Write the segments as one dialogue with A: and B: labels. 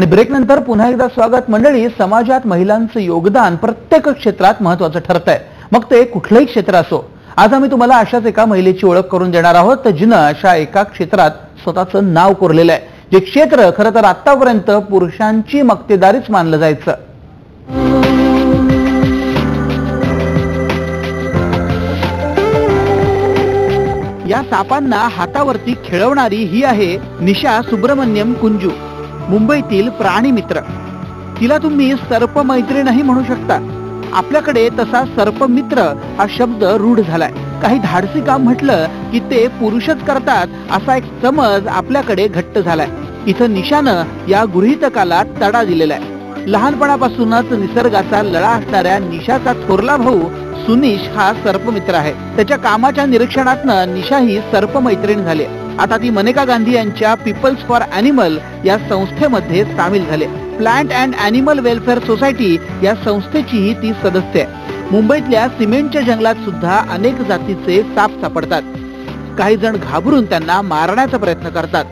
A: आणि ब्रेक नंतर पुन्हा एकदा स्वागत मंडळी। समाजात महिलांचं योगदान प्रत्येक क्षेत्रात महत्त्वाचं ठरतंय, मग ते कुठलंही क्षेत्र असो। आज आम्ही तुम्हाला अशाच एका महिलेची ओळख करून देणार आहोत जिनं अशा एका क्षेत्रात स्वतःचं नाव कोरलेलं आहे, जे क्षेत्र खरं तर आतापर्यंत पुरुषांची मक्तेदारीच मानलं जायचं। या सापांना हातावरती खेळवणारी ही आहे निशा सुब्रमण्यम कुंजू, मुंबईतील प्राणी मित्र। तिला तुम्ही सर्प मैत्रीणही म्हणू शकता। आपल्याकडे तसा सर्प मित्र हा शब्द रूढ झालाय। काही धाडसी काम म्हटलं की ते पुरुषच करतात असा एक समज आपल्याकडे घट्ट झालाय। इथं निशानं या गृहीतकाला तडा दिलेला आहे। लहानपणापासूनच निसर्गाचा लळा असणाऱ्या निशाचा थोरला भाऊ सुनीश हा सर्पमित्र आहे। त्याच्या कामाच्या निरीक्षणातनं निशा ही सर्प मैत्रीण झाली। आता ती मनेका गांधी यांच्या पीपल्स फॉर ॲनिमल या संस्थेमध्ये सामील झाले। Plant and animal welfare society या संस्थेचीही ती सदस्य आहे। मुंबईतल्या सिमेंटच्या जंगलात सुद्धा अनेक जातीचे साप सापडतात। काही जण घाबरून त्यांना मारण्याचा प्रयत्न करतात,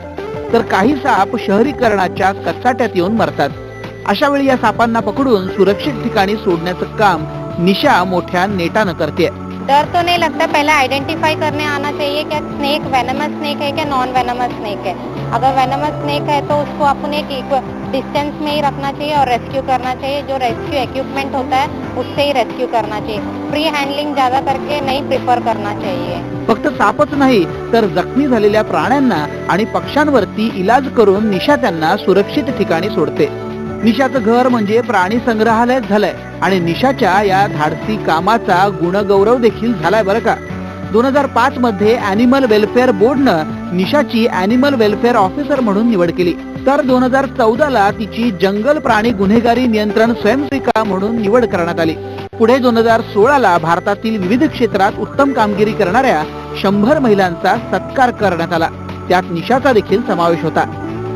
A: तर काही साप शहरीकरणाच्या कचाट्यात येऊन मरतात। अशा वेळी या सापांना पकडून सुरक्षित ठिकाणी सोडण्याचं काम निशा मोठ्या नेटानं करते।
B: डर तो नहीं लगता, पहले आइडेंटिफाई करने आना चाहिए कि स्नेक वेनमस स्नेक है कि नॉन वेनमस स्नेक है। अगर वेनमस स्नेक है तो उसको अपन एक डिस्टेंस में ही रखना चाहिए और रेस्क्यू करना चाहिए। जो रेस्क्यू इक्विपमेंट होता है उससे ही रेस्क्यू करना चाहिए। फ्री हैंडलिंग ज्यादा करके नहीं प्रिफर करना चाहिए। फक्त
A: सापच नाही तर जखमी झालेल्या प्राण्यांना आणि पक्ष्यांवरती इलाज करून निशा त्यांना सुरक्षित ठिकाणी सोडते। निशाचं घर म्हणजे प्राणी संग्रहालय झालंय आणि निशाच्या या धाडसी कामाचा गुणगौरव देखील झालाय बरं का। 2005 मध्ये ॲनिमल वेलफेअर बोर्डनं निशाची ॲनिमल वेलफेअर ऑफिसर म्हणून निवड केली, तर 2014ला तिची जंगल प्राणी गुन्हेगारी नियंत्रण स्वयंसेविका म्हणून निवड करण्यात आली। पुढे 2016ला भारतातील विविध क्षेत्रात उत्तम कामगिरी करणाऱ्या 100 महिलांचा सत्कार करण्यात आला, त्यात निशाचा देखील समावेश होता।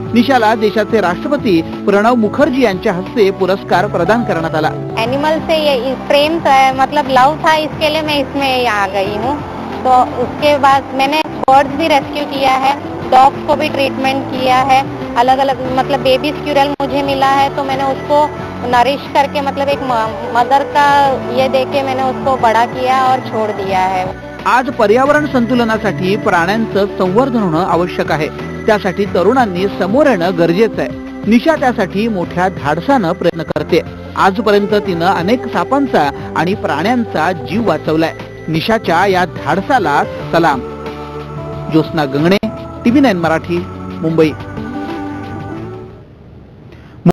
A: निशाला देशाचे राष्ट्रपती प्रणव मुखर्जी यांच्या हस्ते पुरस्कार प्रदान करण्यात आला।
B: एनिमल से ये प्रेम मतलब लव था, इसके लिए मैं इसमें आ गई हूँ। तो उसके बाद मैंने बर्ड्स भी रेस्क्यू किया है, डॉग्स को भी ट्रीटमेंट किया है। अलग अलग मतलब बेबी स्क्यूरल मुझे मिला है तो मैंने उसको नरिश करके मतलब एक मदर का ये देके मैंने उसको बड़ा किया और छोड़ दिया है।
A: आज पर्यावरण संतुलनासाठी प्राण्यांचं संवर्धन होणं आवश्यक आहे, त्यासाठी तरुणांनी समोर येणं गरजेचं आहे। निशा त्यासाठी मोठ्या धाडसानं प्रयत्न करते। आजपर्यंत तिनं अनेक सापांचा आणि प्राण्यांचा जीव वाचवलाय। निशाच्या या धाडसाला सलाम। ज्योत्स्ना गंगणे, TV9 मराठी, मुंबई।